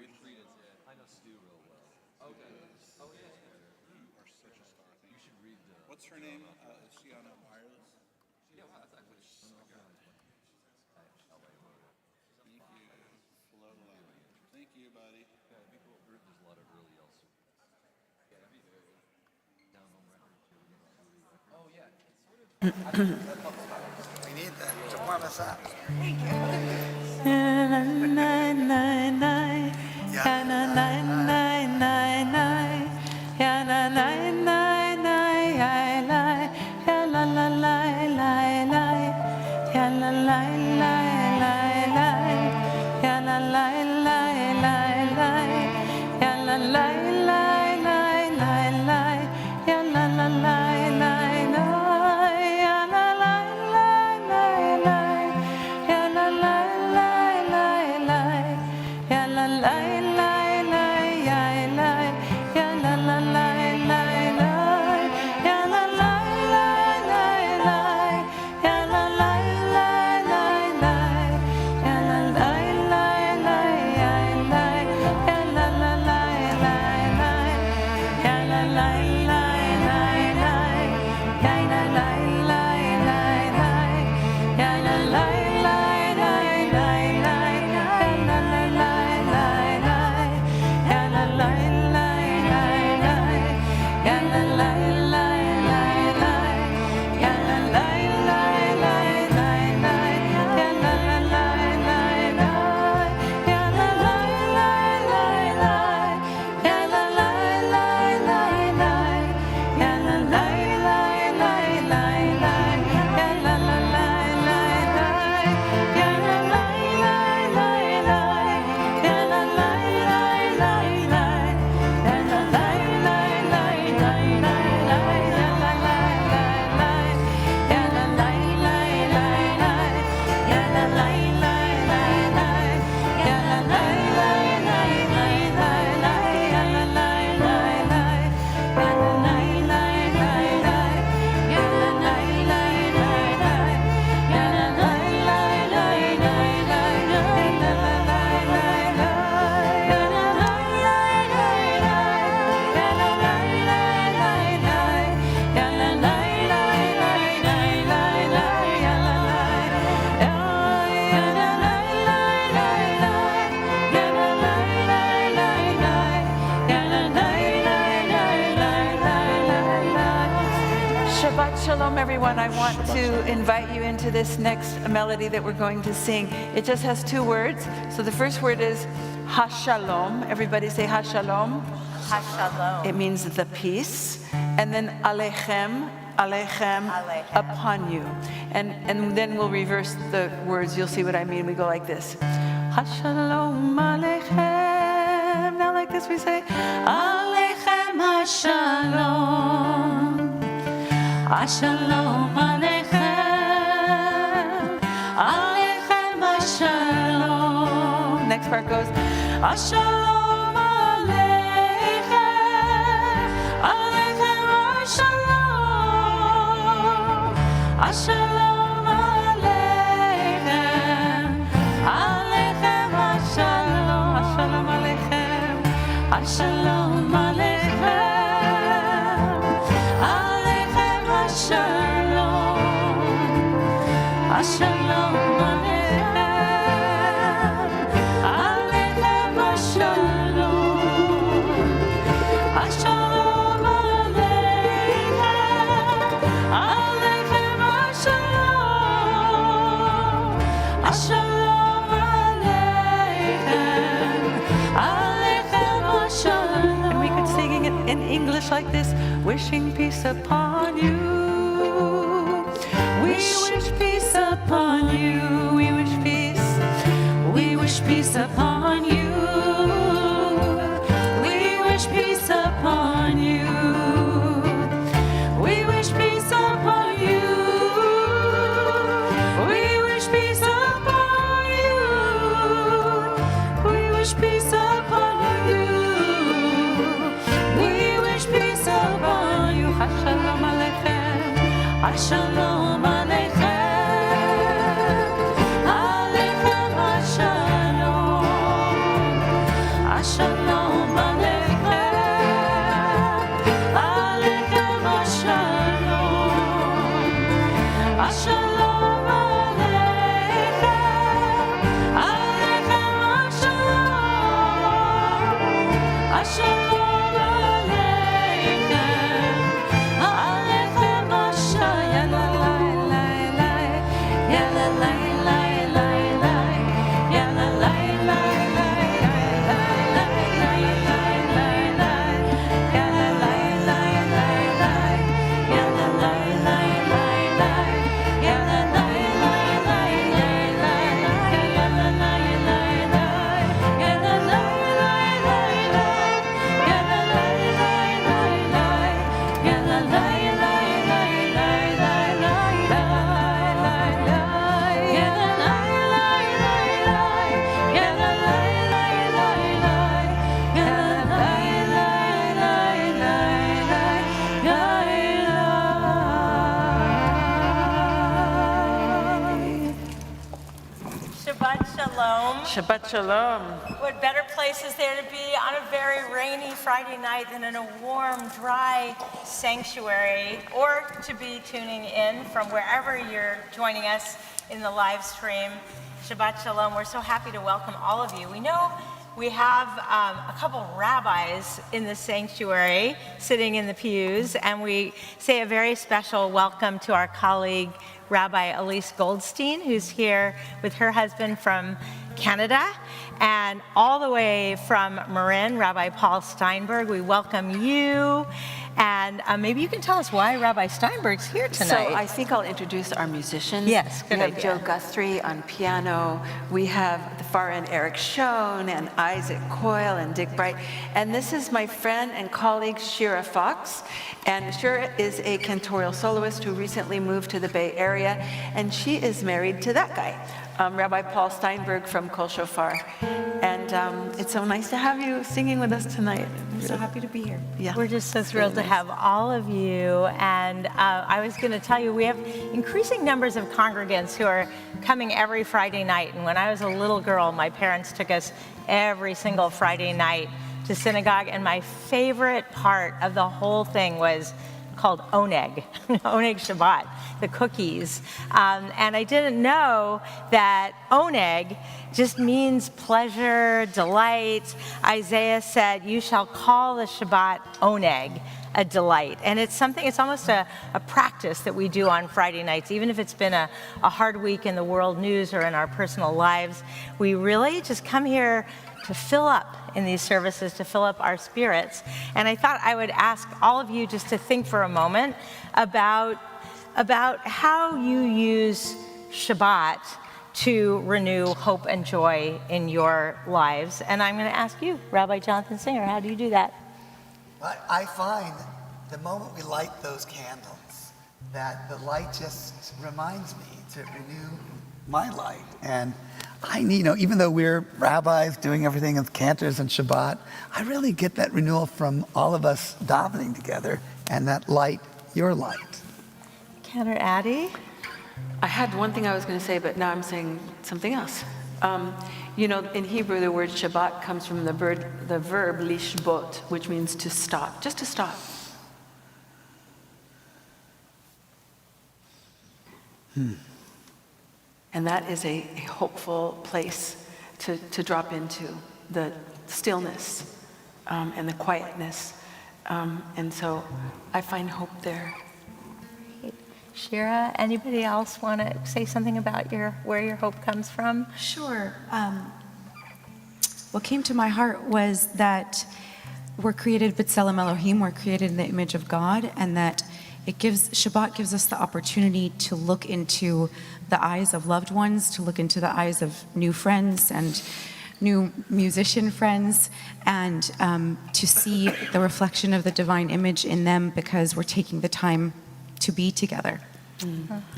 I know Stu real well. Okay. Oh yeah. You are such a star. Thank You you. should read. What's her name? Is she on a wireless? Yeah. Wow. That's actually. Thank you. Flo. Thank you, buddy. Yeah, it'd be cool. There's a lot of early also Yeah. That'd be very good. down home records. Oh yeah. It's sort of. We need that to warm us up. Shabbat Shalom, everyone. I want to invite you into this next melody that we're going to sing. It just has two words. So the first word is Hashalom. Everybody say Hashalom. Hashalom. It means the peace. And then Alechem, Alechem, upon you. And then we'll reverse the words. You'll see what I mean. We go like this. Hashalom Alechem. Now like this we say Alechem Hashalom. Shalom Aleichem, Aleichem Shalom. Next part goes, Shalom Aleichem, Aleichem Shalom, Shalom Aleichem, Aleichem Shalom, Shalom Aleichem, Shalom Aleichem. Shalom Aleichem, Aleichem Shalom, Shalom Aleichem, Aleichem Shalom, Shalom Aleichem, Aleichem Shalom. And we could sing it in English like this: wishing peace upon you. We wish peace upon you. We wish peace. We wish peace upon you. We wish peace upon you. We wish peace upon you. We wish peace upon you. We wish peace upon you. We wish peace upon you. Shalom Aleichem. Shalom Aleichem, Aleichem Shalom, Shalom Aleichem, Aleichem Shalom, Shalom Aleichem, Aleichem Shalom, Shalom Aleichem, Aleichem Shalom, Ya la la la la la, Ya la la la la la. Shabbat Shalom. Shabbat Shalom. What better place is there to be on a very rainy Friday night than in a warm, dry sanctuary, or to be tuning in from wherever you're joining us in the live stream. Shabbat Shalom. We're so happy to welcome all of you. We know we have a couple rabbis in the sanctuary sitting in the pews, and we say a very special welcome to our colleague, Rabbi Elise Goldstein, who's here with her husband from Canada, and all the way from Marin, Rabbi Paul Steinberg. We welcome you, and maybe you can tell us why Rabbi Steinberg's here tonight. So I think I'll introduce our musicians. Yes, good We have idea. Joe Guthrie on piano. We have the far end Eric Schoen and Isaac Coyle and Dick Bright. And this is my friend and colleague Shira Fox. And Shira is a cantorial soloist who recently moved to the Bay Area, and she is married to that guy, Rabbi Paul Steinberg from Kol Shofar. And it's so nice to have you singing with us tonight. I'm so happy to be here. Yeah. We're just so thrilled to have all of you. And I was going to tell you, we have increasing numbers of congregants who are coming every Friday night. And when I was a little girl, my parents took us every single Friday night to synagogue. And my favorite part of the whole thing was called oneg, oneg Shabbat, the cookies. And I didn't know that oneg just means pleasure, delight. Isaiah said, you shall call the Shabbat oneg, a delight. And it's something, it's almost a practice that we do on Friday nights. Even if it's been a hard week in the world news or in our personal lives, we really just come here to fill up in these services, to fill up our spirits. And I thought I would ask all of you just to think for a moment about how you use Shabbat to renew hope and joy in your lives. And I'm going to ask you, Rabbi Jonathan Singer, how do you do that? I find the moment we light those candles, that the light just reminds me to renew my light. And I need, even though we're rabbis doing everything with cantors and Shabbat, I really get that renewal from all of us davening together, and that light, your light. Cantor Addie? I had one thing I was going to say, but now I'm saying something else. In Hebrew, the word Shabbat comes from the verb lishbot, which means to stop, just to stop. And that is a hopeful place to drop into, the stillness and the quietness. And so I find hope there. Shira, anybody else want to say something about where your hope comes from? Sure. What came to my heart was that we're created b'tselem Elohim, we're created in the image of God, and that Shabbat gives us the opportunity to look into the eyes of loved ones, to look into the eyes of new friends and new musician friends, and to see the reflection of the divine image in them, because we're taking the time to be together.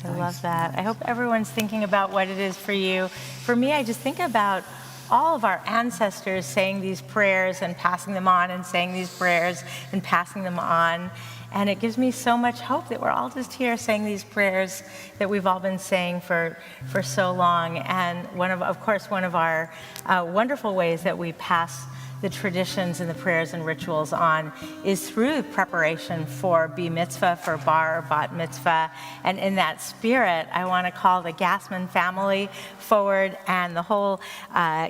I love that. I hope everyone's thinking about what it is for you. For me, I just think about all of our ancestors saying these prayers and passing them on, and saying these prayers and passing them on. And it gives me so much hope that we're all just here saying these prayers that we've all been saying for so long. And one of our wonderful ways that we pass the traditions and the prayers and rituals on is through preparation for bar mitzvah, for bar or bat mitzvah. And in that spirit, I want to call the Gassman family forward and the whole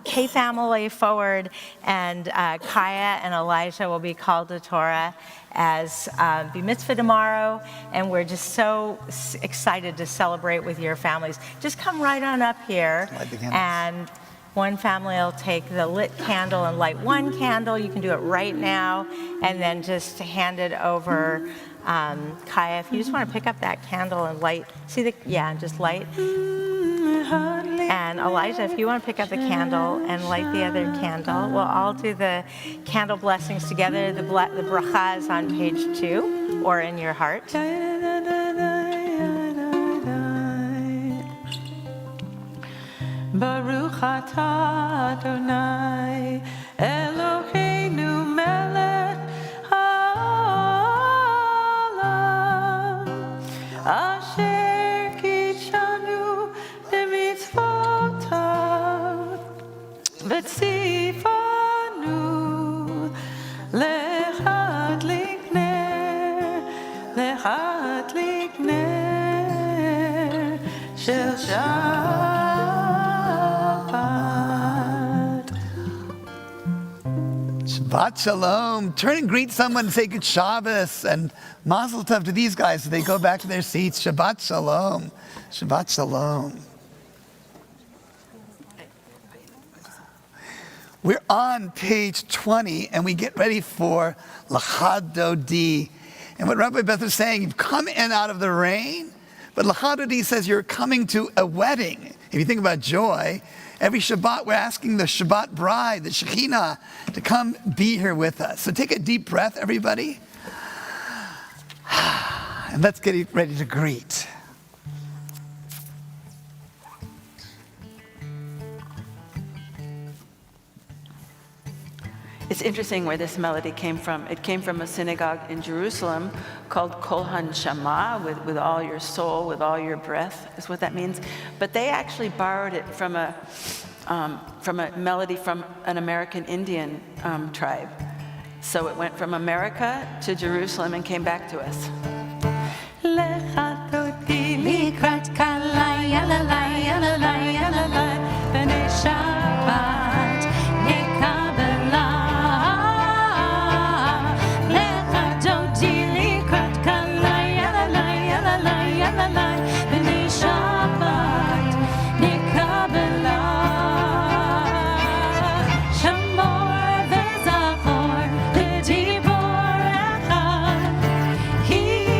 K family forward, and Kaya and Elijah will be called to Torah as bar mitzvah tomorrow, and we're just so excited to celebrate with your families. Just come right on up here, Light the candles. and one family will take the lit candle and light one candle. You can do it right now, and then just hand it over. Kaya, if you just want to pick up that candle and light, and just light. And Elijah, if you want to pick up the candle and light the other candle, we'll all do the candle blessings together. The bracha is on page 2 or in your heart. Baruch atah Adonai Eloheinu melech haolam asher kitshanu b'mitzvotav v'tzivanu lehadlik ner shel Shabbat Shalom. Turn and greet someone and say good Shabbos and Mazel Tov to these guys as they go back to their seats. Shabbat Shalom. Shabbat Shalom. We're on page 20 and we get ready for L'chad Dodi. And what Rabbi Beth was saying, you've come in out of the rain, but L'chad Dodi says you're coming to a wedding. If you think about joy, every Shabbat, we're asking the Shabbat bride, the Shekhinah, to come be here with us. So take a deep breath, everybody. And let's get ready to greet. It's interesting where this melody came from. It came from a synagogue in Jerusalem called Kol Hanshama, with all your soul, with all your breath, is what that means. But they actually borrowed it from a melody from an American Indian tribe. So it went from America to Jerusalem and came back to us. He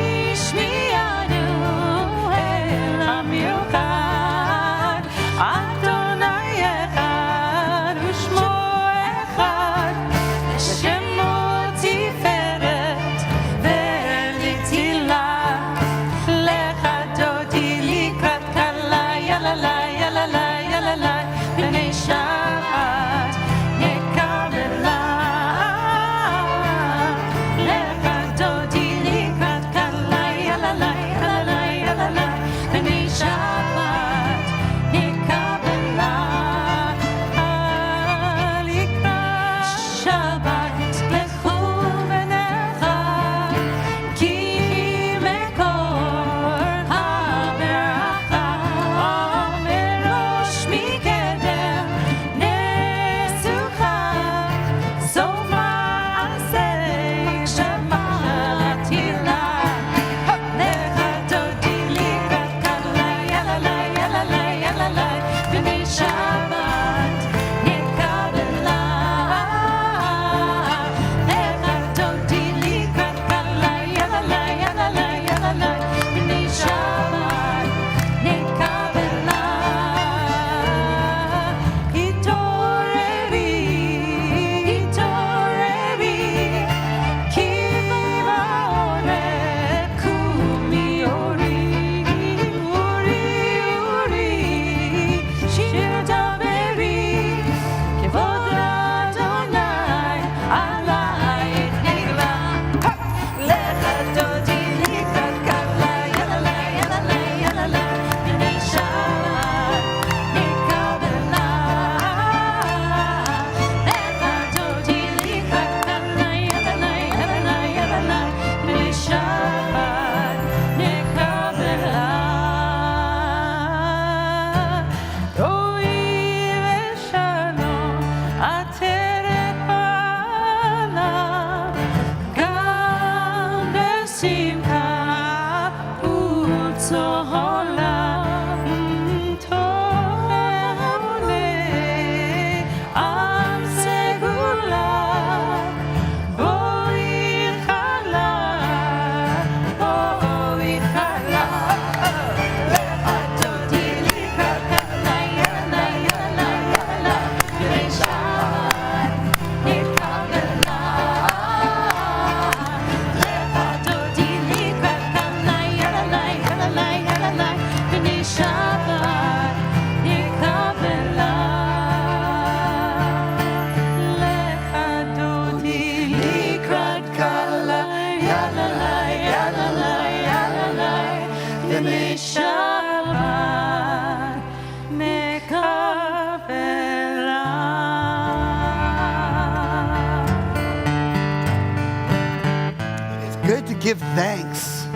give thanks.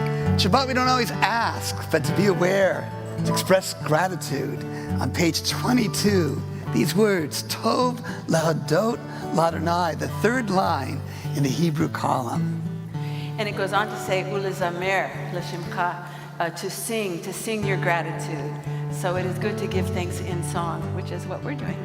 Shabbat, we don't always ask, but to be aware, to express gratitude. On page 22, these words, Tov Lahadot Ladonai, the third line in the Hebrew column. And it goes on to say, Ulezamer Lashimcha, to sing your gratitude. So it is good to give thanks in song, which is what we're doing.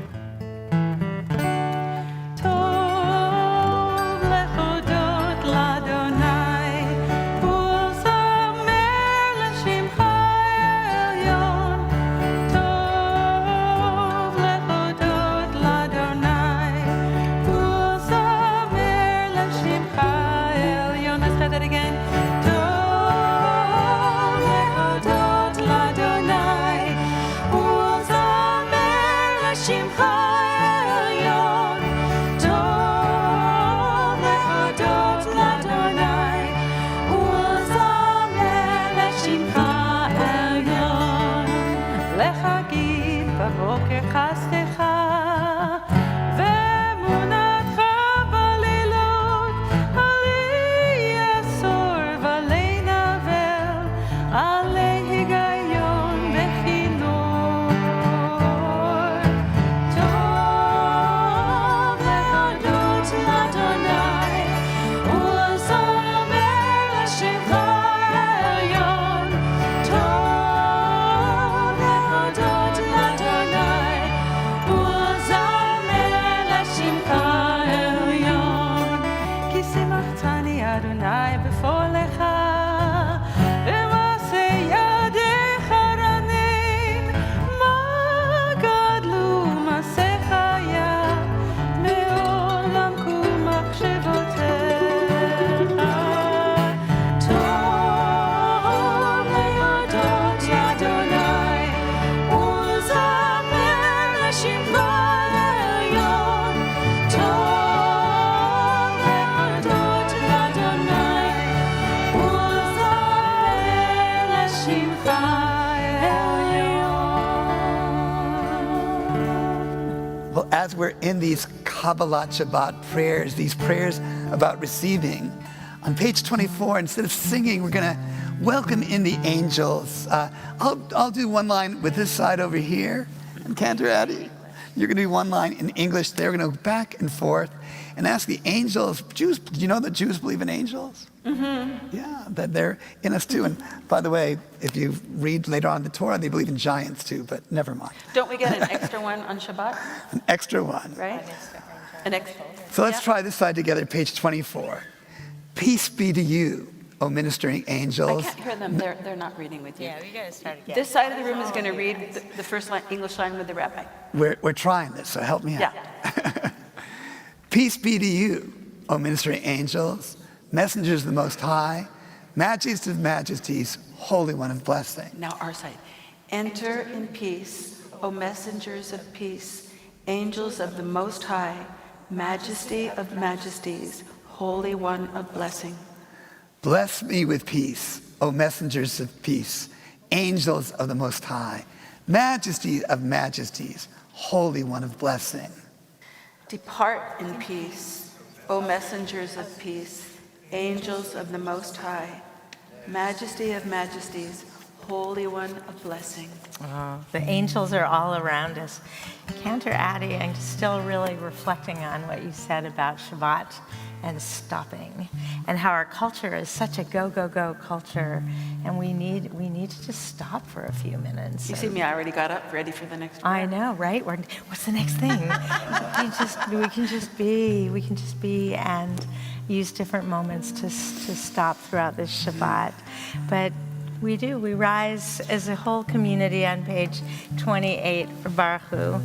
As we're in these Kabbalat Shabbat prayers, these prayers about receiving, on page 24, instead of singing, we're going to welcome in the angels. I'll do one line with this side over here, and Cantor Addy, you're going to do one line in English. They're going to go back and forth and ask the angels. Jews, do you know that Jews believe in angels? Mm-hmm. Yeah, that they're in us too. And by the way, if you read later on in the Torah, they believe in giants too, but never mind. Don't we get an extra one on Shabbat? An extra one. Right? An extra. So let's try this side together, page 24. Peace be to you, O ministering angels. I can't hear them. They're not reading with you. Yeah, we got to start again. This side of the room is going to read the first line, English line with the rabbi. We're trying this, so help me out. Yeah. Peace be to you, O ministering angels, messengers of the Most High, majesties of majesties, Holy One of blessing. Now our side. Enter in peace, O messengers of peace, angels of the Most High, majesty of majesties, Holy One of blessing. Bless me with peace, O messengers of peace, angels of the Most High, majesty of majesties, Holy One of blessing. Depart in peace, O messengers of peace, angels of the Most High, majesty of majesties, Holy One of blessing. The angels are all around us. Cantor Addy, I'm still really reflecting on what you said about Shabbat and stopping, and how our culture is such a go, go, go culture, and we need to just stop for a few minutes. You see me, I already got up, ready for the next one. I know, right? What's the next thing? we can just be and use different moments to stop throughout this Shabbat. But we rise as a whole community on page 28 for Baruch Hu.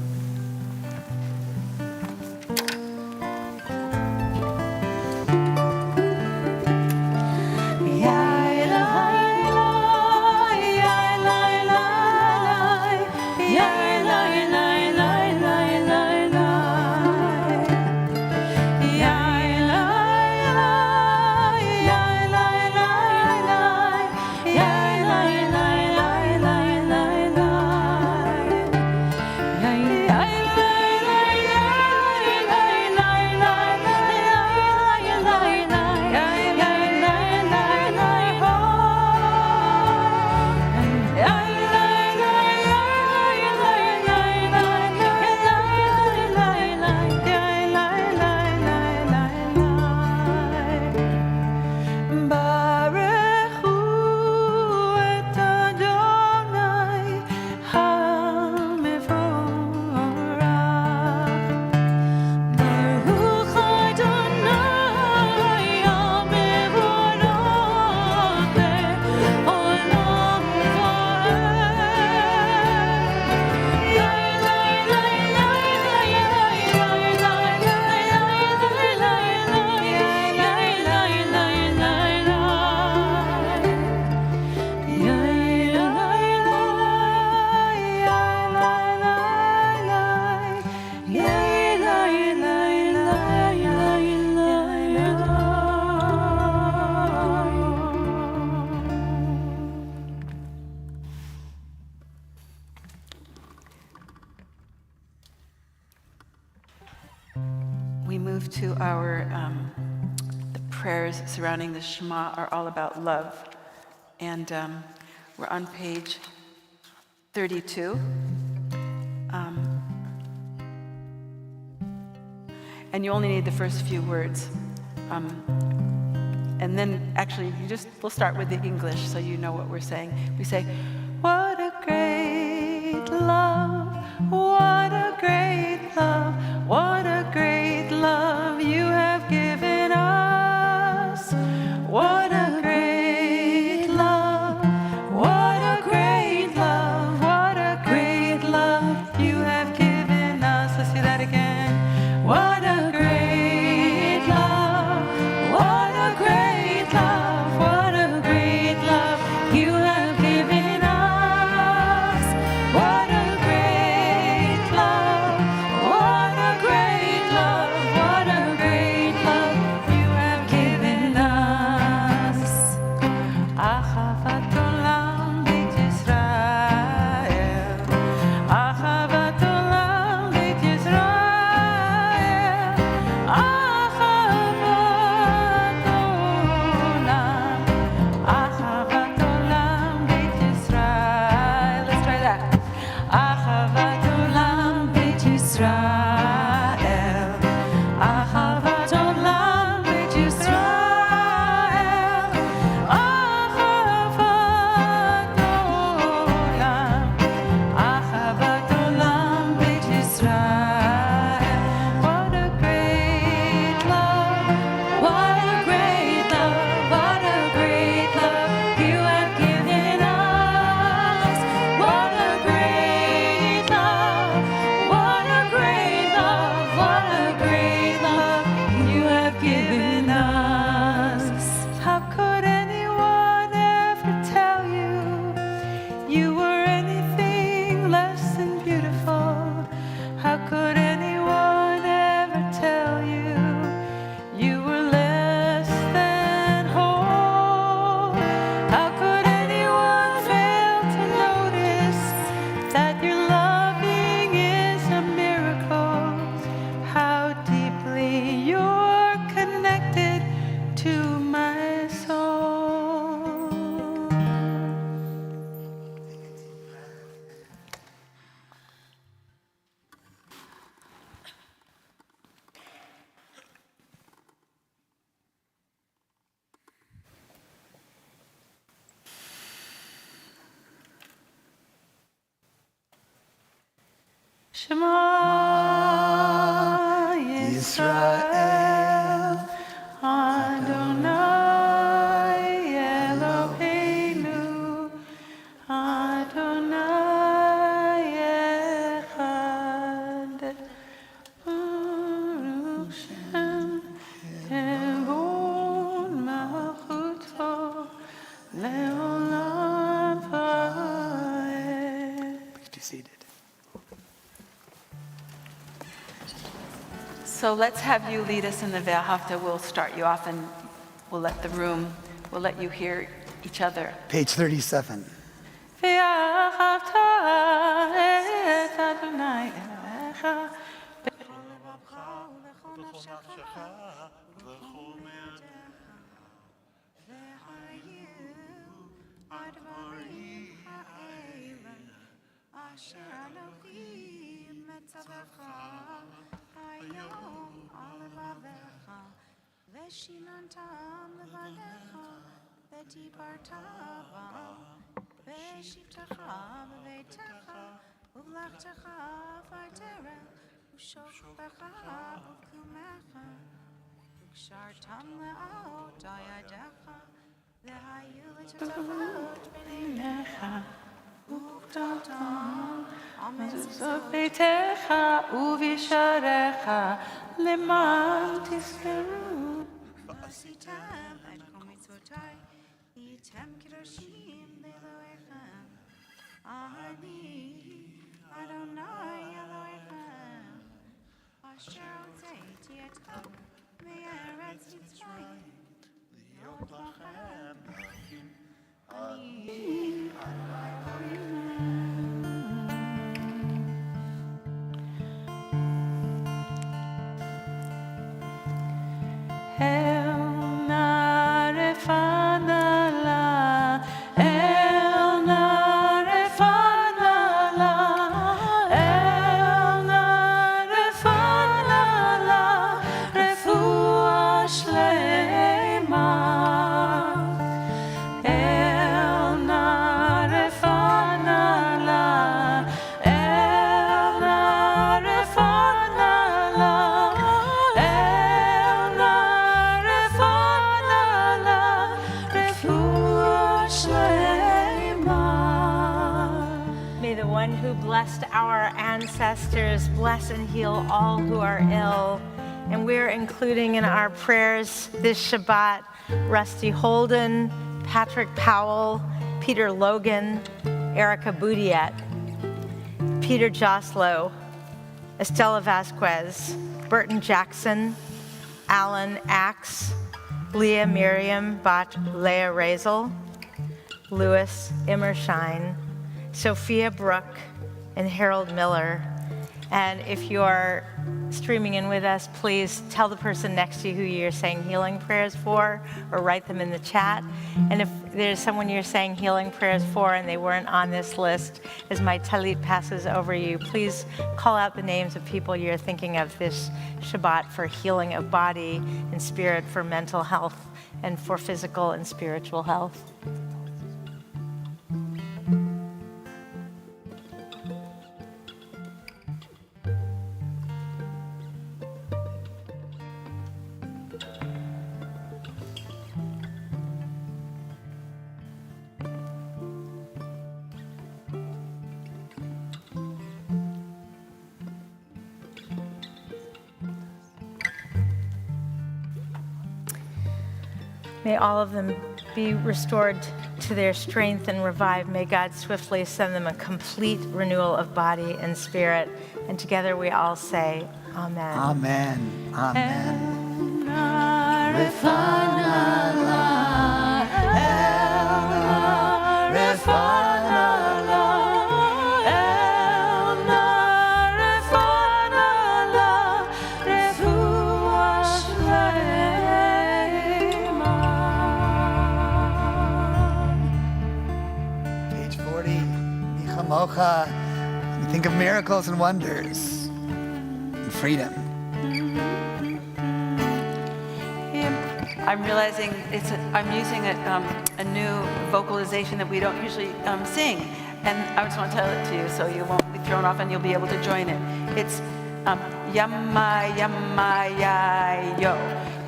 move to our, the prayers surrounding the Shema are all about love. And we're on page 32. And you only need the first few words. And then actually, we'll start with the English so you know what we're saying. We say, what a great love, what a great love, what a great love you have given us. What a great love, what a great love, what a great love you have given us. Let's do that again. What a great love, what a great love, what a great love you have given us. What a great love, what a great love, what a great love you have given us. Ahavat olam beit Yisrael, ahavat olam beit Yisrael. Shema Yisrael, Adonai Eloheinu, Adonai Echad, Baruch Shem Kevod Malchuto Leolam Vaed. Please be seated. So let's have you lead us in the Ve'ahavta. We'll start you off and we'll let you hear each other. Page 37. Ve'ahavta et Adonai Elecha. ושיננתם לבניך, ודיברת בם, בשבתך בביתך, ובלכתך בדרך, ושוכבך ובקומך, וקשרתם לאות על ידיך, והיו לטובות בעיניך, וכתבתם על מזוזות ביתך ובשעריך, למען תזכרו. ועשיתם את כל מצוותיי, הייתם קדושים לאלוהיכם. אני, אדוני אלוהיכם, אשר הוצאתי אתכם מארץ מצרים, להיות לכם אלוהים. אני, El Narefanala, El Narefanala, El Narefanala, Refuah Shlema. El Narefanala, El Narefanala, El Narefanala, Refuah Shlema. May the one who blessed our ancestors bless and heal all who are ill. And we're including in our prayers this Shabbat Rusty Holden, Patrick Powell, Peter Logan, Erica Boudiette, Peter Joslow, Estella Vasquez, Burton Jackson, Alan Axe, Leah Miriam Bat Leah Razel, Louis Immershine, Sophia Brook, and Harold Miller. And if you're streaming in with us, please tell the person next to you who you're saying healing prayers for, or write them in the chat. And if there's someone you're saying healing prayers for and they weren't on this list, as my talit passes over you, please call out the names of people you're thinking of this Shabbat for healing of body and spirit, for mental health, and for physical and spiritual health. May all of them be restored to their strength and revived. May God swiftly send them a complete renewal of body and spirit. And together we all say, Amen. Amen. Amen. Page 40, Nichamocha. We think of miracles and wonders and freedom. I'm realizing I'm using a new vocalization that we don't usually sing, and I just want to tell it to you so you won't be thrown off and you'll be able to join it. It's yamma yamma ya yo,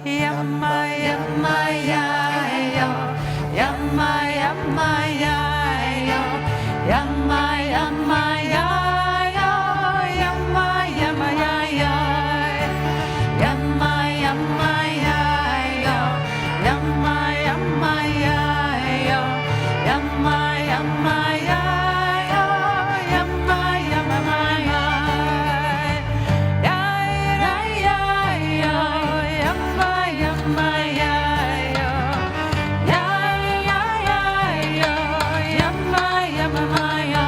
yamma yamma ya yo, yamma yamma ya yo, yamma yamma ya yo, yamma yamma ya yo, yamma yamma ya yo, yamma yamma ya yo, yamma yamma ya yo, yamma yamma ya, ya ya ya yo, yamma yamma ya yo, ya ya ya yo, yamma yamma ya.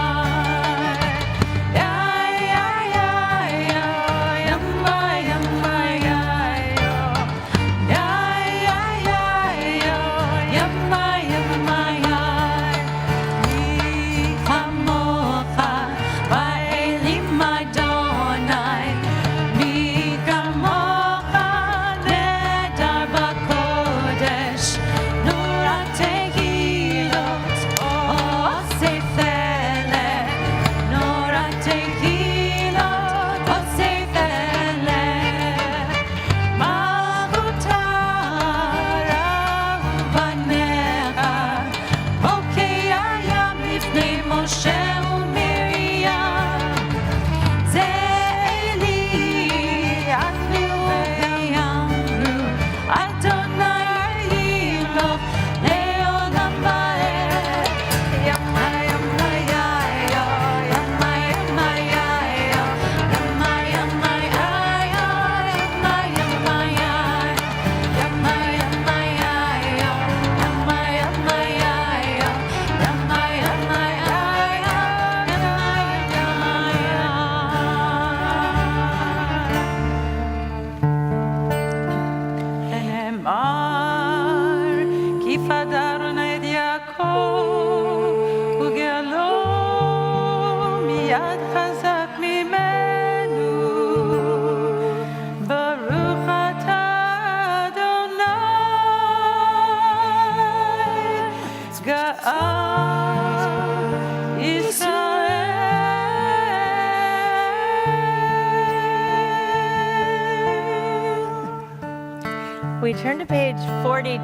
we turn to page 42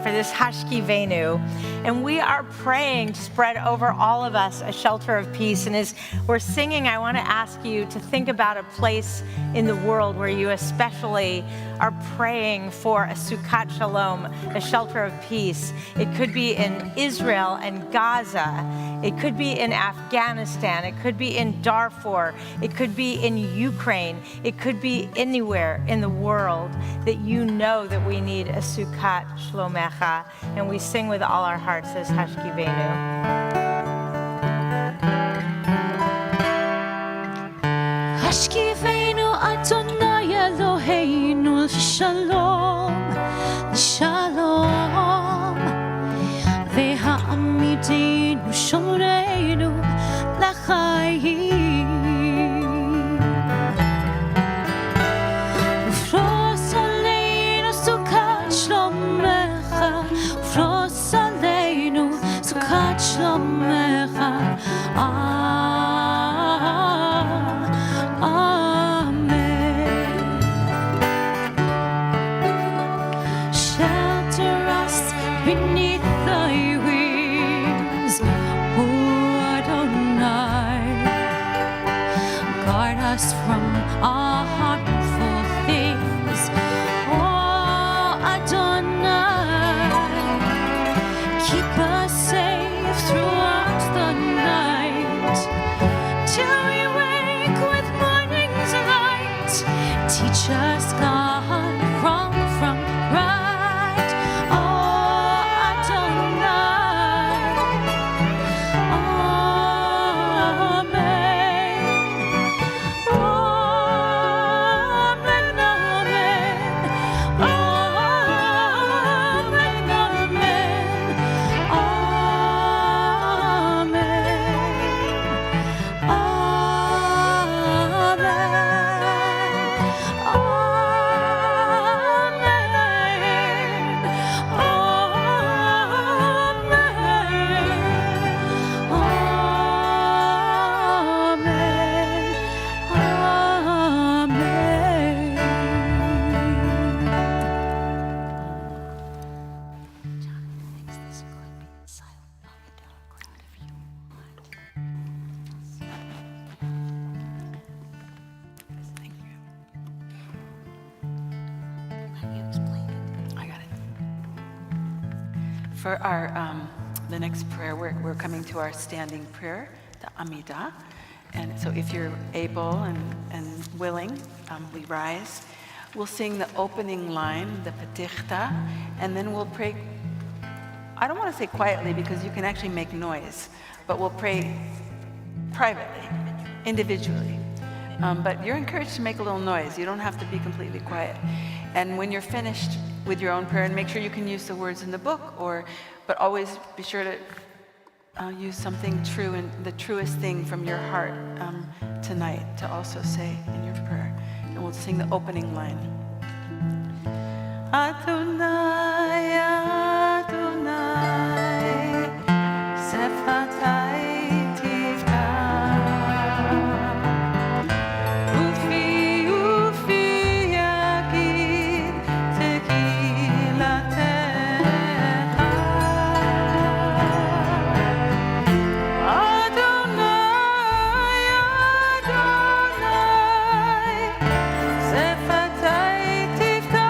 for this Hashkivenu, and we are praying to spread over all of us a shelter of peace. And as we're singing, I want to ask you to think about a place in the world where you especially are praying for a Sukkot Shalom, a shelter of peace. It could be in Israel and Gaza. It could be in Afghanistan. It could be in Darfur. It could be in Ukraine. It could be anywhere in the world that you know that we need a Sukkot Shlomecha. And we sing with all our hearts this Hashkivenu. Hashkivenu Adonai Eloheinu l'shalom, l'shalom. Ve'ha'amidenu shomreinu l'chayim. Ufros aleinu sukkot shlomecha, ufros aleinu sukkot shlomecha. Beneath thy wings, O Adonai, guard us from all harmful things, O Adonai, keep us safe throughout the night, till we wake with morning's light. Teach us, God, wrong from right. For our the next prayer, we're coming to our standing prayer, the Amidah. And so if you're able and willing, we rise. We'll sing the opening line, the Petichta, and then we'll pray. I don't want to say quietly because you can actually make noise, but we'll pray privately, individually. But you're encouraged to make a little noise. You don't have to be completely quiet. And when you're finished with your own prayer, and make sure you can use the words in the book, but always be sure to use something true and the truest thing from your heart tonight to also say in your prayer. And we'll sing the opening line. Adonai, Adonai, Sefatai Tivka, Ufi, Ufi Yagid Tekilatecha, Adonai, Adonai, Sefatai Tivka,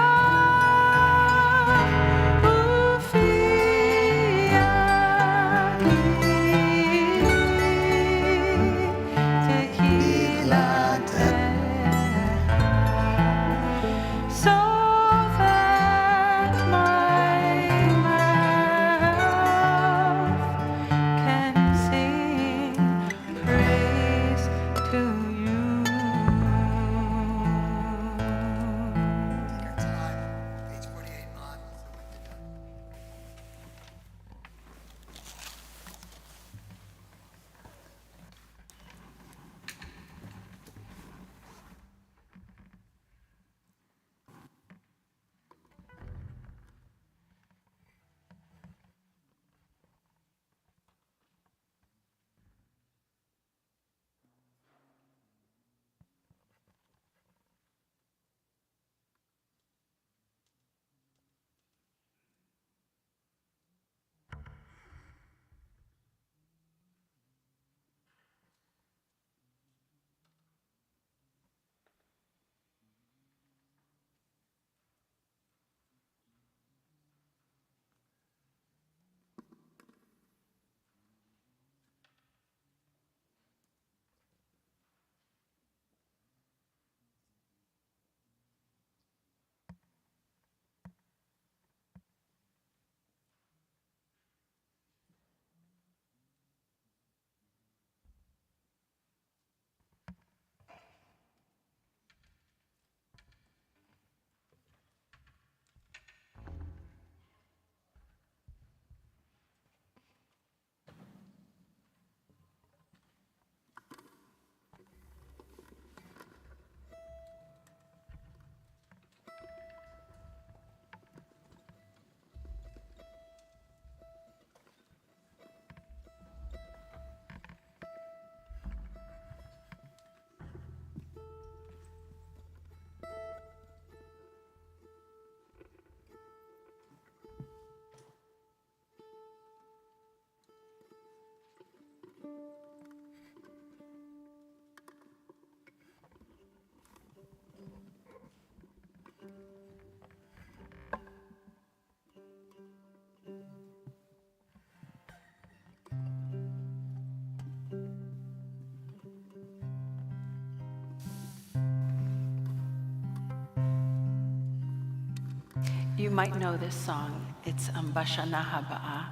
You might know this song. It's Bashana Haba'a.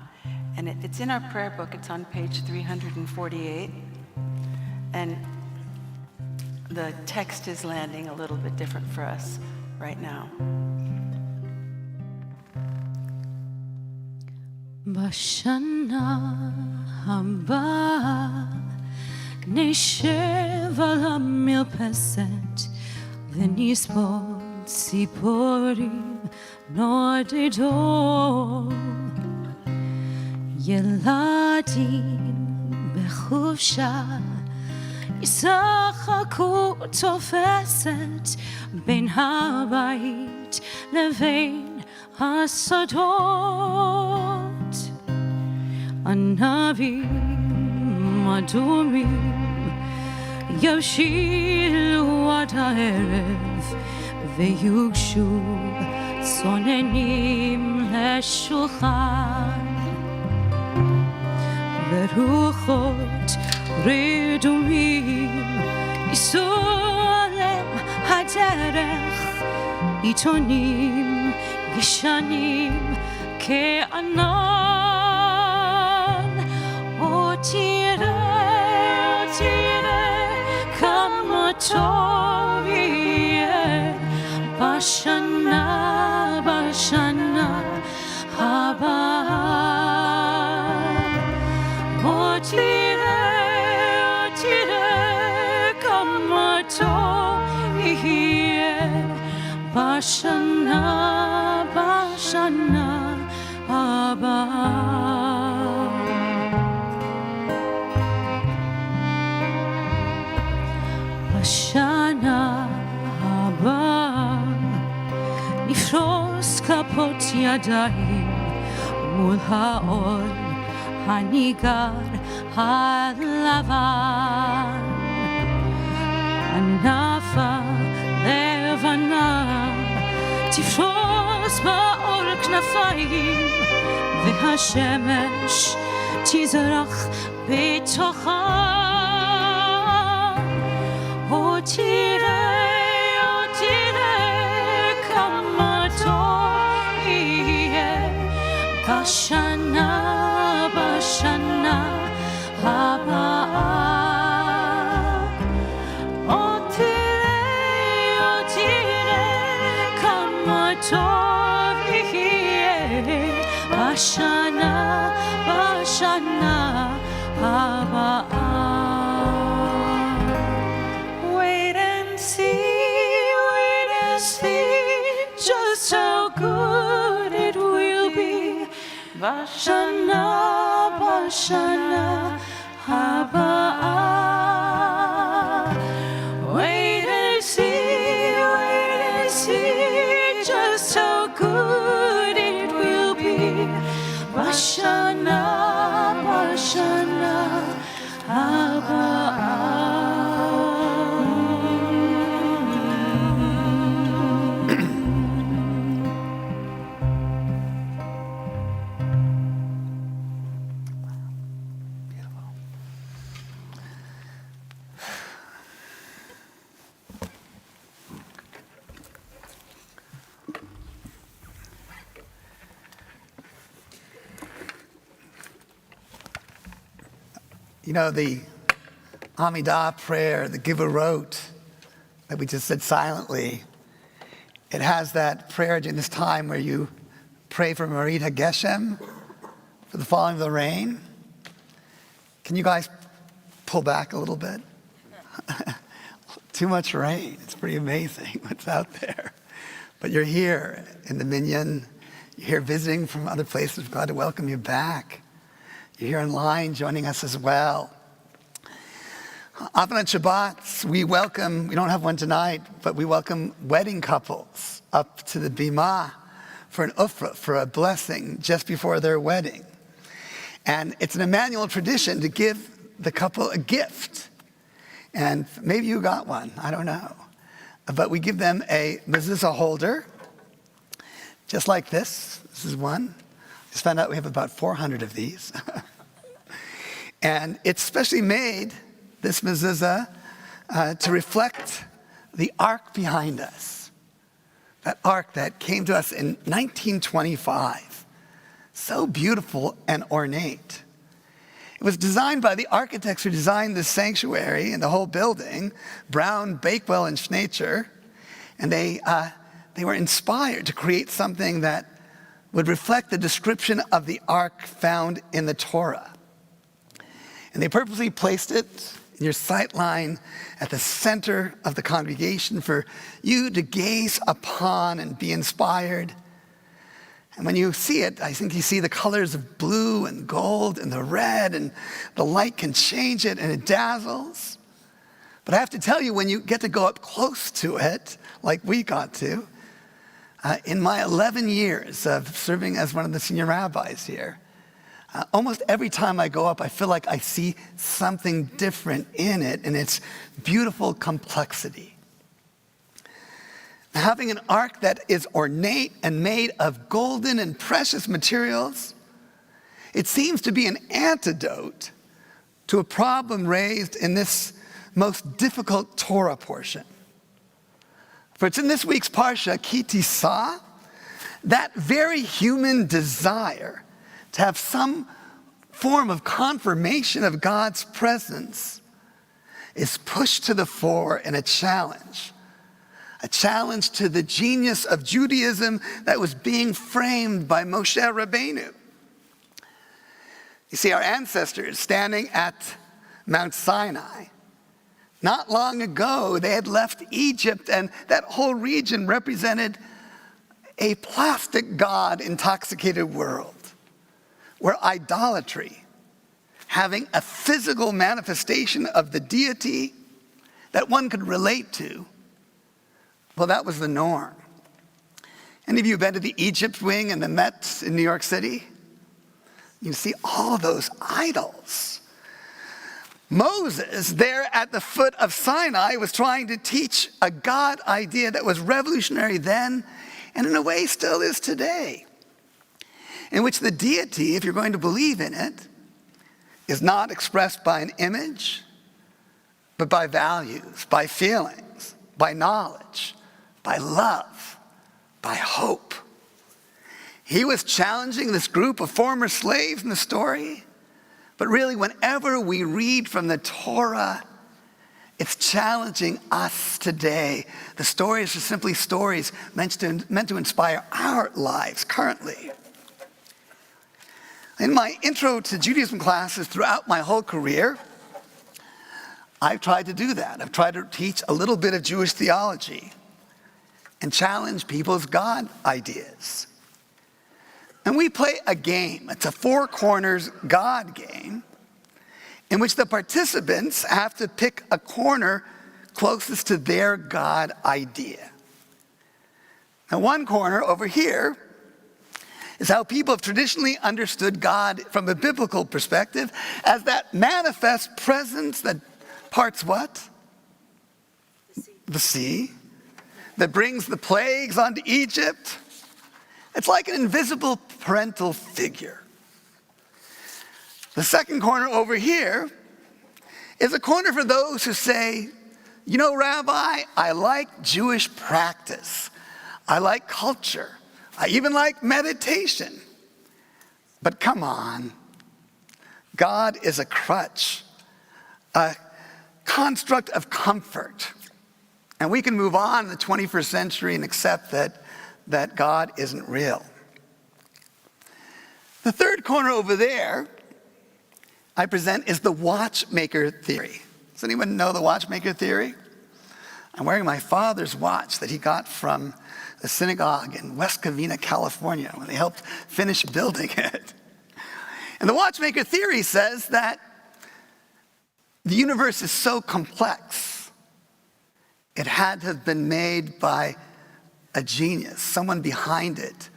And it's in our prayer book. It's on page 348. And the text is landing a little bit different for us right now. בשנה הבאה נשב על המרפסת ונספוד ציפורים נודדות. ילדים בחופשה ישחקו תופסת בין הבית לבין השדות. ענבים אדומים יבשילו עד הערב ויוגשו צוננים לשולחן. ורוחות רדומים ייסעו עליהם הדרך, עיתונים ישנים כענן. או תראה כמה טוב יהיה בשנה הבאה. או תראה כמה טוב יהיה בשנה הבאה. בשנה הבאה נפרוס כפות ידיים מול האור הניגר הלבן. ענפה לבנה תפרוס באור כנפיים והשמש תזרח בתוכה. או תראה כמה טוב יהיה בשנה הבאה. או תראה כמה טוב יהיה בשנה הבאה. Wait and see just how good it will be. Bashana הבאה. Wait and see just how good it will be. Bashana הבאה. You know, the Amidah prayer the giver wrote that we just said silently, it has that prayer during this time where you pray for Marid HaGeshem, for the falling of the rain. Can you guys pull back a little bit? Too much rain. It's pretty amazing what's out there. But you're here in the Minyan. You're here visiting from other places. We're glad to welcome you back. You're here online joining us as well. Often on Shabbats, we don't have one tonight, but we welcome wedding couples up to the bima for an ufra, for a blessing just before their wedding. And it's an Emanu-El tradition to give the couple a gift. And maybe you got one, I don't know. But we give them a mezuzah holder, just like this. This is one. Just found out we have about 400 of these. And it's specially made, this mezuzah, to reflect the ark behind us. That ark that came to us in 1925. So beautiful and ornate. It was designed by the architects who designed the sanctuary and the whole building, Brown, Bakewell, and Schneitzer. And they were inspired to create something that would reflect the description of the ark found in the Torah. And they purposely placed it in your sight line at the center of the congregation for you to gaze upon and be inspired. And when you see it, I think you see the colors of blue and gold and the red, and the light can change it and it dazzles. But I have to tell you, when you get to go up close to it, like we got to, in my 11 years of serving as one of the senior rabbis here, almost every time I go up, I feel like I see something different in it and its beautiful complexity. Having an ark that is ornate and made of golden and precious materials, it seems to be an antidote to a problem raised in this most difficult Torah portion. For it's in this week's Parsha, Ki Tisa, that very human desire to have some form of confirmation of God's presence is pushed to the fore in a challenge to the genius of Judaism that was being framed by Moshe Rabbeinu. You see, our ancestors standing at Mount Sinai, not long ago, they had left Egypt, and that whole region represented a plastic God-intoxicated world where idolatry, having a physical manifestation of the deity that one could relate to, well, that was the norm. Any of you been to the Egypt wing and the Met in New York City? You see all those idols. Moses, there at the foot of Sinai, was trying to teach a God idea that was revolutionary then, and in a way still is today, in which the deity, if you're going to believe in it, is not expressed by an image, but by values, by feelings, by knowledge, by love, by hope. He was challenging this group of former slaves in the story, but really whenever we read from the Torah, it's challenging us today. The stories are simply stories meant to inspire our lives currently. In my intro to Judaism classes throughout my whole career, I've tried to do that. I've tried to teach a little bit of Jewish theology and challenge people's God ideas. And we play a game. It's a four corners God game in which the participants have to pick a corner closest to their God idea. Now, one corner over here is how people have traditionally understood God from a biblical perspective as that manifest presence that parts what? The sea. That brings the plagues onto Egypt. It's like an invisible parental figure. The second corner over here is a corner for those who say, you know, Rabbi, I like Jewish practice. I like culture. I even like meditation. But come on, God is a crutch, a construct of comfort. And we can move on in the 21st century and accept that God isn't real. The third corner over there I present is the watchmaker theory. Does anyone know the watchmaker theory? I'm wearing my father's watch that he got from the synagogue in West Covina, California, when they helped finish building it. And the watchmaker theory says that the universe is so complex, it had to have been made by a genius, someone behind it.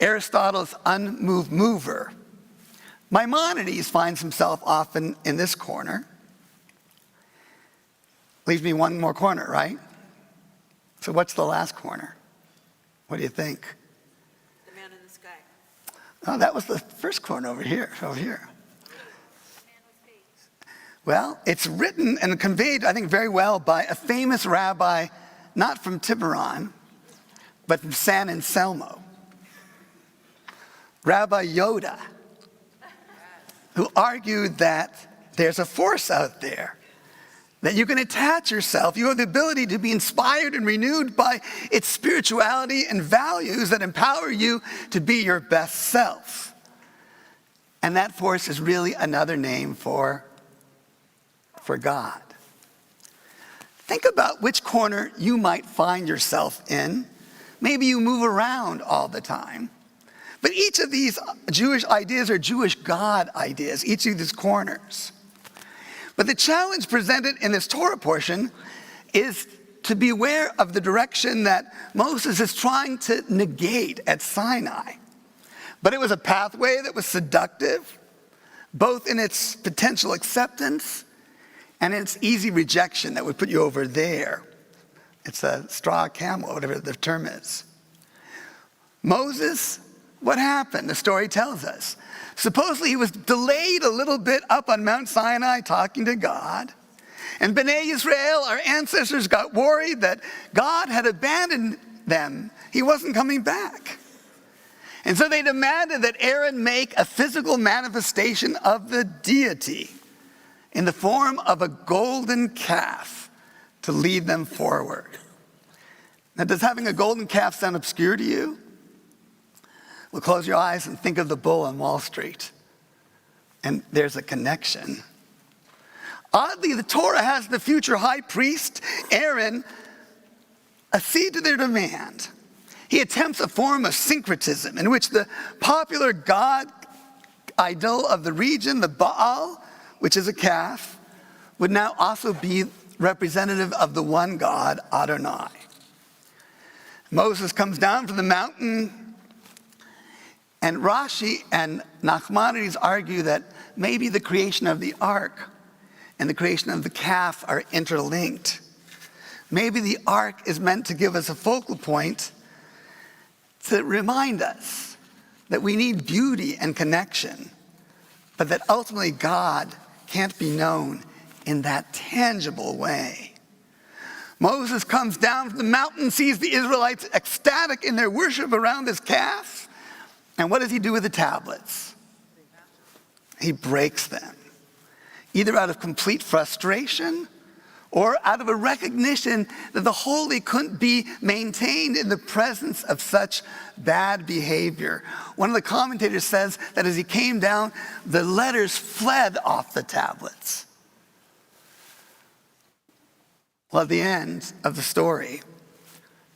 Aristotle's unmoved mover. Maimonides finds himself often in this corner. Leaves me one more corner, right? So what's the last corner? What do you think? The man in the sky. Oh, that was the first corner over here. Well, it's written and conveyed, I think, very well by a famous rabbi, not from Tiburon, but from San Anselmo. Rabbi Yoda, who argued that there's a force out there that you can attach yourself. You have the ability to be inspired and renewed by its spirituality and values that empower you to be your best self. And that force is really another name for God. Think about which corner you might find yourself in. Maybe you move around all the time. But each of these Jewish ideas are Jewish God ideas, each of these corners. But the challenge presented in this Torah portion is to be aware of the direction that Moses is trying to negate at Sinai. But it was a pathway that was seductive, both in its potential acceptance and in its easy rejection that would put you over there. It's a straw camel, whatever the term is. Moses, what happened? The story tells us. Supposedly he was delayed a little bit up on Mount Sinai talking to God. And Bnei Israel, our ancestors, got worried that God had abandoned them. He wasn't coming back. And so they demanded that Aaron make a physical manifestation of the deity in the form of a golden calf to lead them forward. Now, does having a golden calf sound obscure to you? Well, close your eyes and think of the bull on Wall Street. And there's a connection. Oddly, the Torah has the future high priest, Aaron, accede to their demand. He attempts a form of syncretism in which the popular god idol of the region, the Baal, which is a calf, would now also be representative of the one God, Adonai. Moses comes down from the mountain, and Rashi and Nachmanides argue that maybe the creation of the ark and the creation of the calf are interlinked. Maybe the ark is meant to give us a focal point to remind us that we need beauty and connection, but that ultimately God can't be known in that tangible way. Moses comes down from the mountain, sees the Israelites ecstatic in their worship around this calf. And what does he do with the tablets? He breaks them, either out of complete frustration or out of a recognition that the holy couldn't be maintained in the presence of such bad behavior. One of the commentators says that as he came down, the letters fled off the tablets. Well, at the end of the story,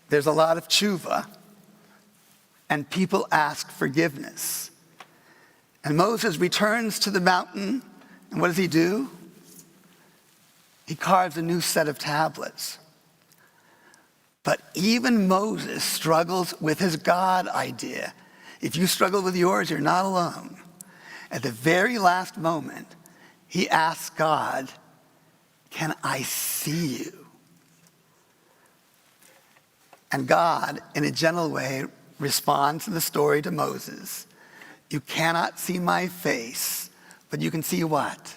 there's a lot of tshuva, and people ask forgiveness. And Moses returns to the mountain, and what does he do? He carves a new set of tablets. But even Moses struggles with his God idea. If you struggle with yours, you're not alone. At the very last moment, he asks God, "Can I see you?" And God, in a gentle way, responds to the story to Moses. "You cannot see my face, but you can see what?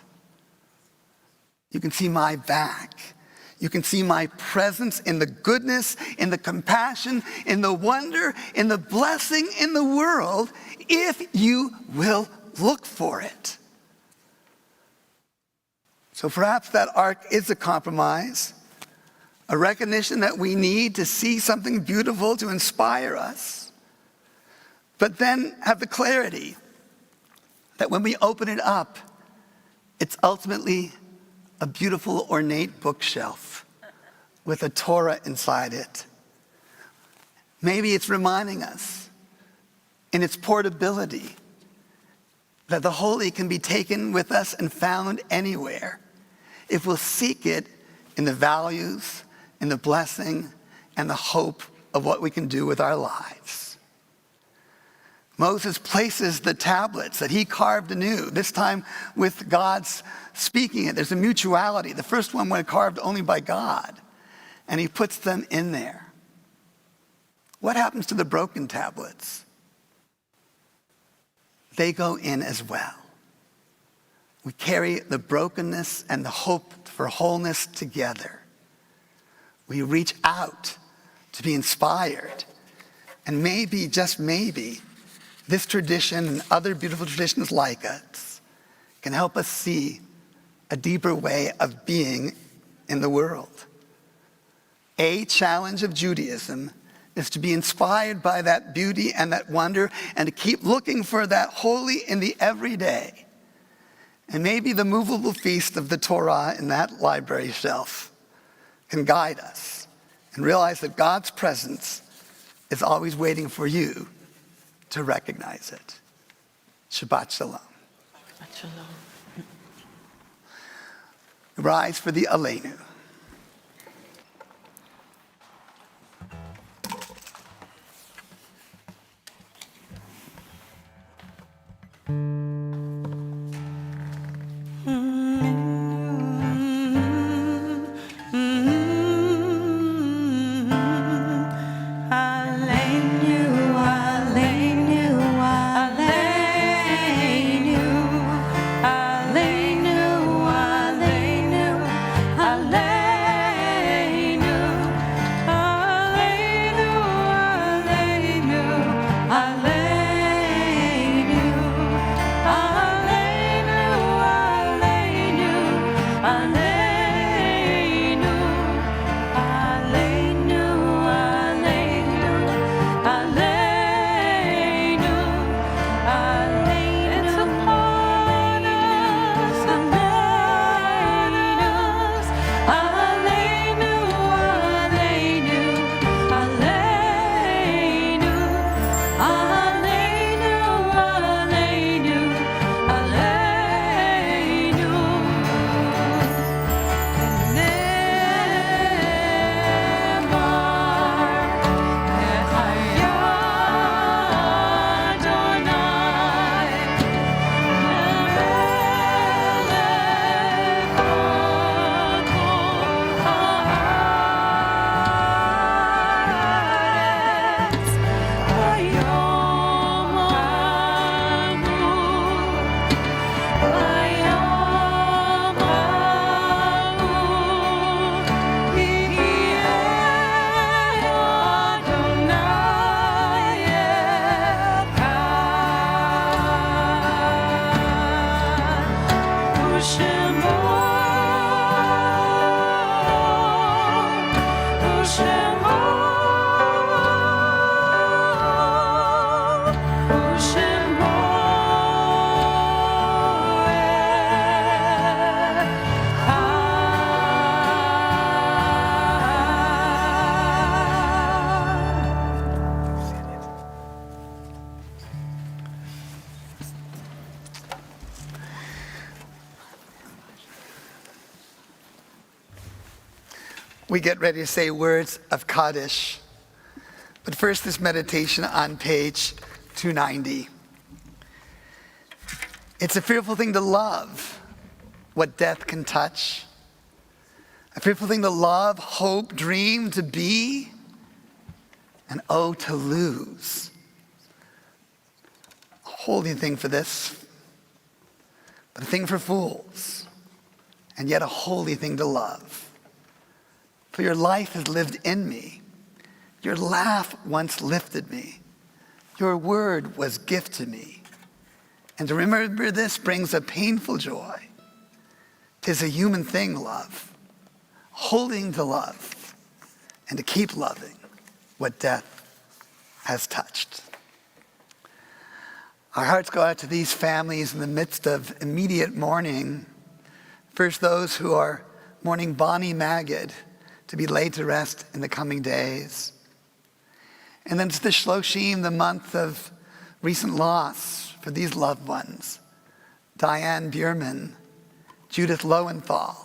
You can see my back. You can see my presence in the goodness, in the compassion, in the wonder, in the blessing in the world, if you will look for it." So perhaps that ark is a compromise, a recognition that we need to see something beautiful to inspire us, but then have the clarity that when we open it up, it's ultimately a beautiful ornate bookshelf with a Torah inside it. Maybe it's reminding us in its portability that the holy can be taken with us and found anywhere if we'll seek it in the values, in the blessing, and the hope of what we can do with our lives. Moses places the tablets that he carved anew, this time with God's speaking it. There's a mutuality. The first one was carved only by God, and he puts them in there. What happens to the broken tablets? They go in as well. We carry the brokenness and the hope for wholeness together. We reach out to be inspired And maybe, just maybe, this tradition and other beautiful traditions like it can help us see a deeper way of being in the world. A challenge of Judaism is to be inspired by that beauty and that wonder and to keep looking for that holy in the everyday. And maybe the movable feast of the Torah in that library shelf can guide us and realize that God's presence is always waiting for you to recognize it. Shabbat Shalom. Shabbat Shalom. Rise for the Aleinu. We get ready to say words of Kaddish. But first, this meditation on page 290. It's a fearful thing to love what death can touch. A fearful thing to love, hope, dream, to be, and oh, to lose. A holy thing for this, but a thing for fools, and yet a holy thing to love. For your life has lived in me. Your laugh once lifted me. Your word was gift to me. And to remember this brings a painful joy. 'Tis a human thing, love, holding to love, and to keep loving what death has touched. Our hearts go out to these families in the midst of immediate mourning. First, those who are mourning Bonnie Magid, to be laid to rest in the coming days. And then it's the Shloshim, the month of recent loss for these loved ones. Diane Bierman, Judith Lowenthal,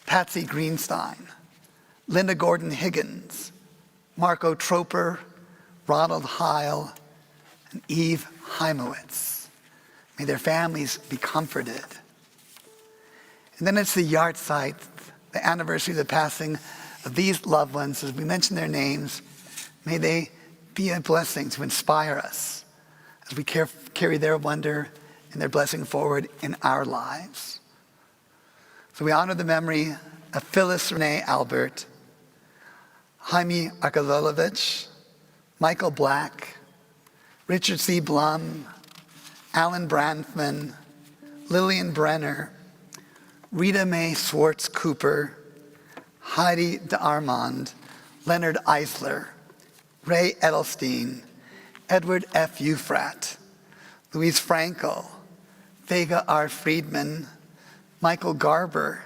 Patsy Greenstein, Linda Gordon Higgins, Marco Troper, Ronald Heil, and Eve Heimowitz. May their families be comforted. And then it's the yahrzeit, the anniversary of the passing of these loved ones. As we mention their names, may they be a blessing to inspire us as we carry their wonder and their blessing forward in our lives. So we honor the memory of Phyllis Renee Albert, Jaime Arkalovich, Michael Black, Richard C. Blum, Alan Brandtman, Lillian Brenner, Rita Mae Swartz Cooper, Heidi DeArmond, Leonard Eisler, Ray Edelstein, Edward F. Euphrat, Louise Frankel, Vega R. Friedman, Michael Garber,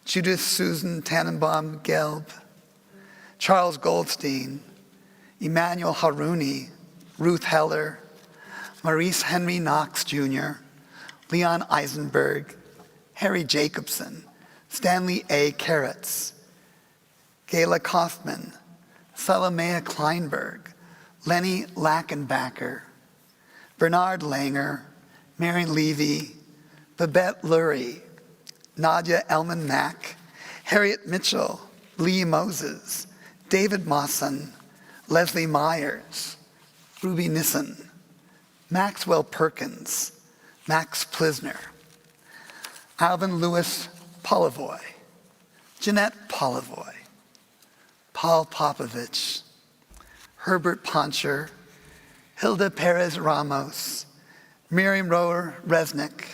Judith Susan Tannenbaum Gelb, Charles Goldstein, Emmanuel Haruni, Ruth Heller, Maurice Henry Knox Jr., Leon Eisenberg, Harry Jacobson, Stanley A. Carrots, Gayla Kaufman, Salomea Kleinberg, Lenny Lackenbacker, Bernard Langer, Marion Levy, Babette Lurie, Nadia Elman Mack, Harriet Mitchell, Lee Moses, David Mawson, Leslie Myers, Ruby Nissen, Maxwell Perkins, Max Plisner, Alvin Lewis Polivoy, Jeanette Polivoy, Paul Popovich, Herbert Poncher, Hilda Perez Ramos, Miriam Rower Resnick,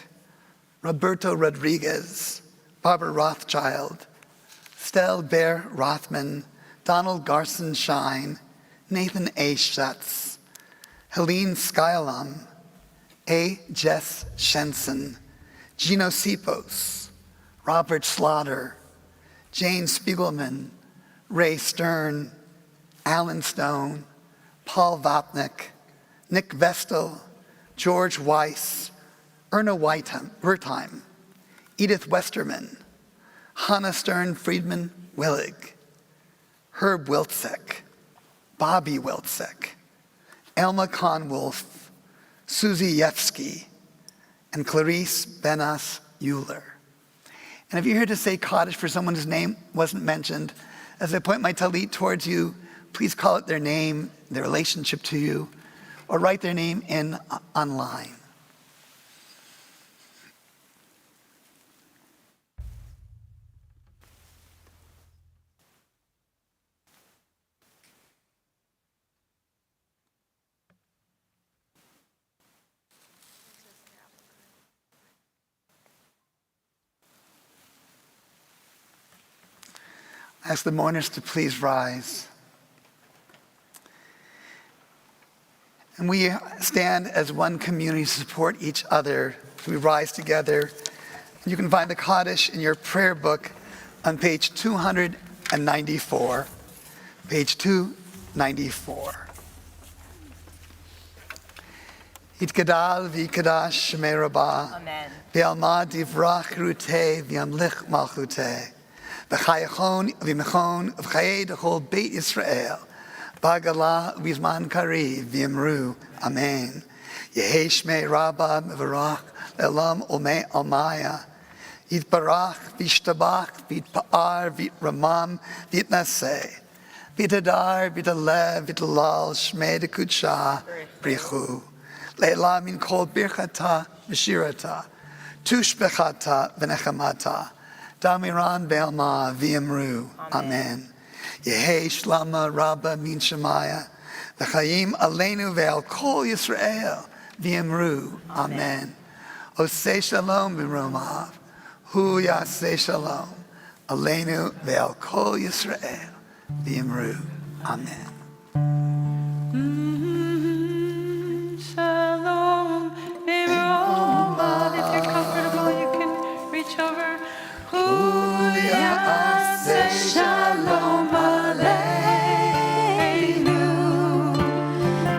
Roberto Rodriguez, Barbara Rothschild, Stell Bear Rothman, Donald Garson Shine, Nathan A. Schutz, Helene Skylam, A. Jess Shenson, Gino Sipos, Robert Slaughter, Jane Spiegelman, Ray Stern, Alan Stone, Paul Vopnik, Nick Vestal, George Weiss, Erna Wertheim, Edith Westerman, Hannah Stern Friedman Willig, Herb Wilczek, Bobby Wilczek, Elma Conwolf, Susie Yevsky, and Clarice Benas Euler. And if you're here to say Kaddish for someone whose name wasn't mentioned, as I point my talit towards you, please call it their name, their relationship to you, or write their name in online. I ask the mourners to please rise. And we stand as one community to support each other. We rise together. You can find the Kaddish in your prayer book on page 294. Page 294. Yitgadal v'yikadash shemei Rabbah. Amen. V'alma divrach rutei v'yamlich malchutei. V'chayachon v'mechon v'chayei d'chol Beit Yisrael. Bagala v'zman kari v'yimru. Amen. Yehei shmei Rabbah v'varach le'olam umei almaya. Yitbarach v'yishtabach v'yitpa'ar v'yitramam v'yitnaseh. V'yitadar v'yitalev v'yitalal shmei d'kudsha brichu. Le'ela min kol birchata v'shirata. Tushbechata v'nechamata. Damiran be'alma v'yimru. Amen. Yehei shlama rabba min shemaya. V'chayim aleinu ve'al kol Yisrael v'yimru. Amen. Osei shalom b'romav. Hu yasei shalom. Aleinu ve'al kol Yisrael v'yimru. Amen. Shalom, B'Romav. If you're comfortable, you can reach over. Hu yaseh shalom aleinu,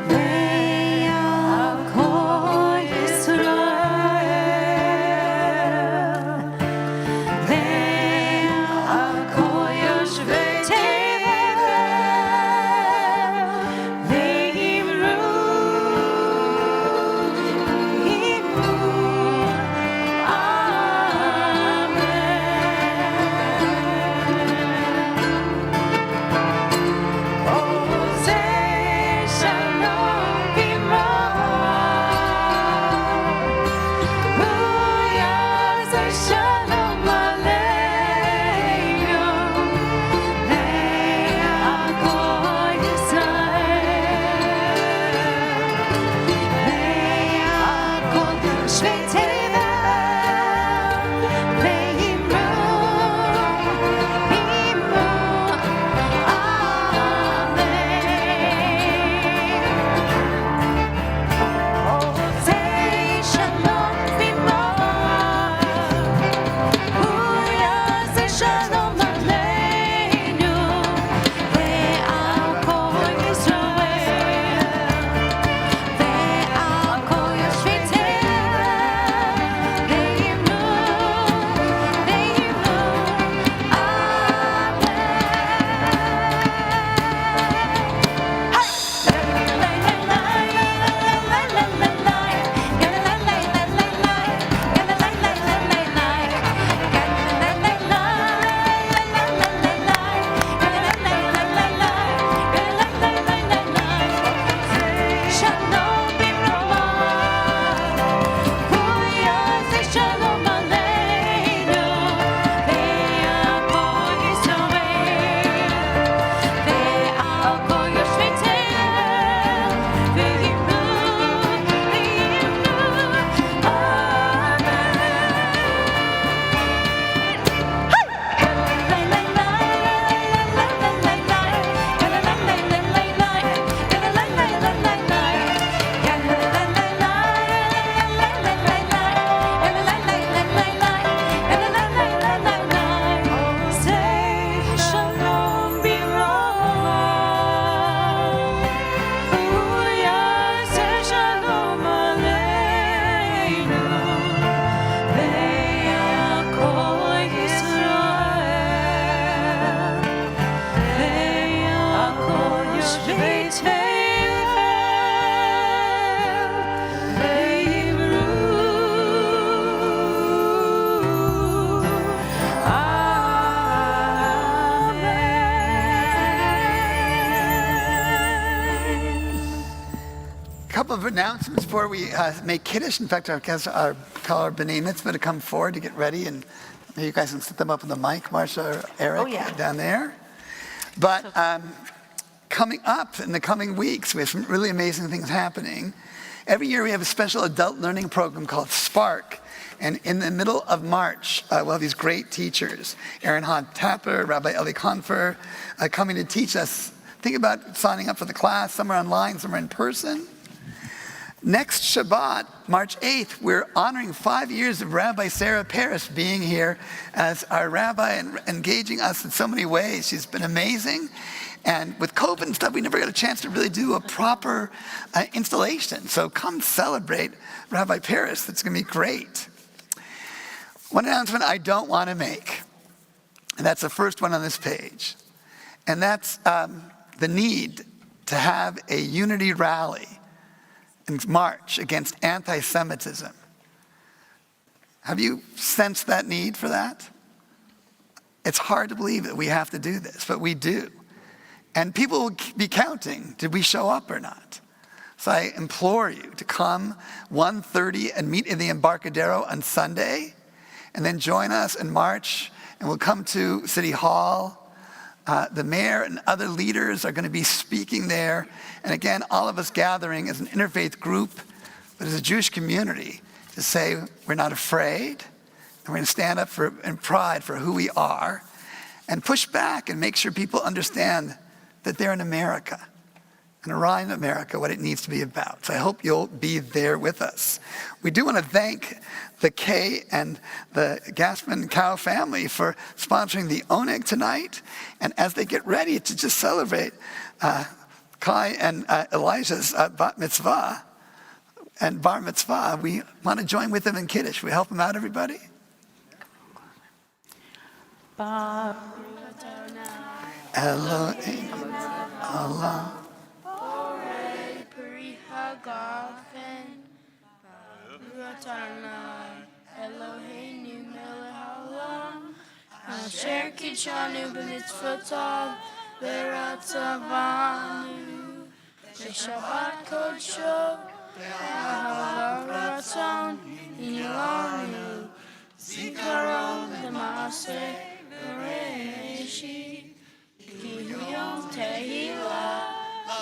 ve'al kol Yisrael, ve'al kol yoshvei tevel. couple of announcements before we make Kiddush. In fact, I guess our call our B'nai Mitzvah to come forward to get ready, and maybe you guys can set them up on the mic, Marsha or Eric, down there. But coming up in the coming weeks, we have some really amazing things happening. Every year we have a special adult learning program called Spark. And in the middle of March, we'll have these great teachers, Aaron Hahn Tapper, Rabbi Eli Confer, coming to teach us. Think about signing up for the class. Some are online, some are in person. Next Shabbat, March 8th, we're honoring 5 years of Rabbi Sarah Paris being here as our rabbi and engaging us in so many ways. She's been amazing. And with COVID and stuff, we never got a chance to really do a proper installation. So come celebrate Rabbi Paris. That's going to be great. One announcement I don't want to make, and that's the first one on this page, and that's the need to have a unity rally and march against anti-Semitism. Have you sensed that need for that? It's hard to believe that we have to do this, but we do. And people will be counting, did we show up or not? So I implore you to come 1:30 and meet in the Embarcadero on Sunday, and then join us in March, and we'll come to City Hall. The mayor and other leaders are going to be speaking there. And again, all of us gathering as an interfaith group, but as a Jewish community, to say we're not afraid, and we're going to stand up in pride for who we are, and push back and make sure people understand that they're in America, and around America, what it needs to be about. So I hope you'll be there with us. We do want to thank the Kay and the Gassman Cow family for sponsoring the Oneg tonight. And as they get ready to just celebrate Kai and Elijah's bat mitzvah and bar mitzvah, we want to join with them in Kiddush. We help them out, everybody? Elohim, Allah. Eloheinu melech haolam, asher kidshanu b'mitzvotav v'ratzavanu b'shabbat kodsho v'ahav ratzon ilanu zikaron l'maaseh b'reishit ki yom tehillah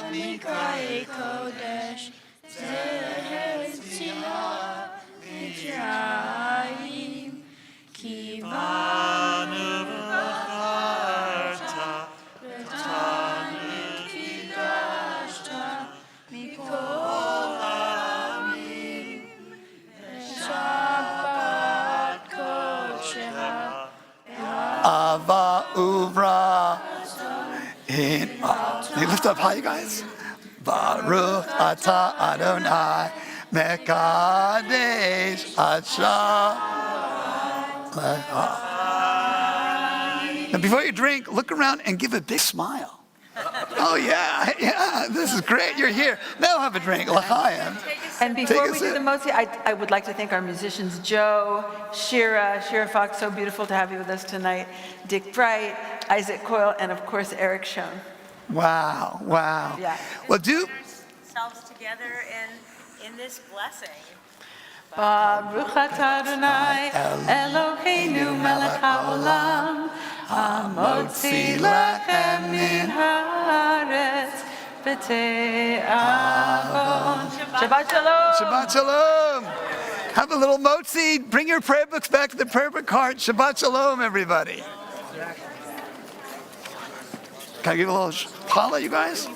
l'mikra'ei kodesh ze'eretz tzila Mitzrayim ki banu v'charta v'tanu kidashta mikol ha'amim v'shabbat kodsheha Ava uvra in you lift up high, you guys. Baruch atah Adonai Mekadesh Asha. Now, before you drink, look around and give a big smile. Oh yeah, this is great. You're here. Now have a drink. L'chaim. And before we do the motzi, I would like to thank our musicians, Joe, Shira Fox, so beautiful to have you with us tonight, Dick Bright, Isaac Coyle, and of course, Eric Schoen. Wow. Yeah. Well, do Ourselves together in this blessing. Baruch atah Adonai Eloheinu melech haolam hamotzi lechem min haaretz b'te'avon. Shabbat shalom. Shabbat shalom. Have a little motzi. Bring your prayer books back to the prayer book cart. Shabbat shalom, everybody. Can I give a little holla, you guys?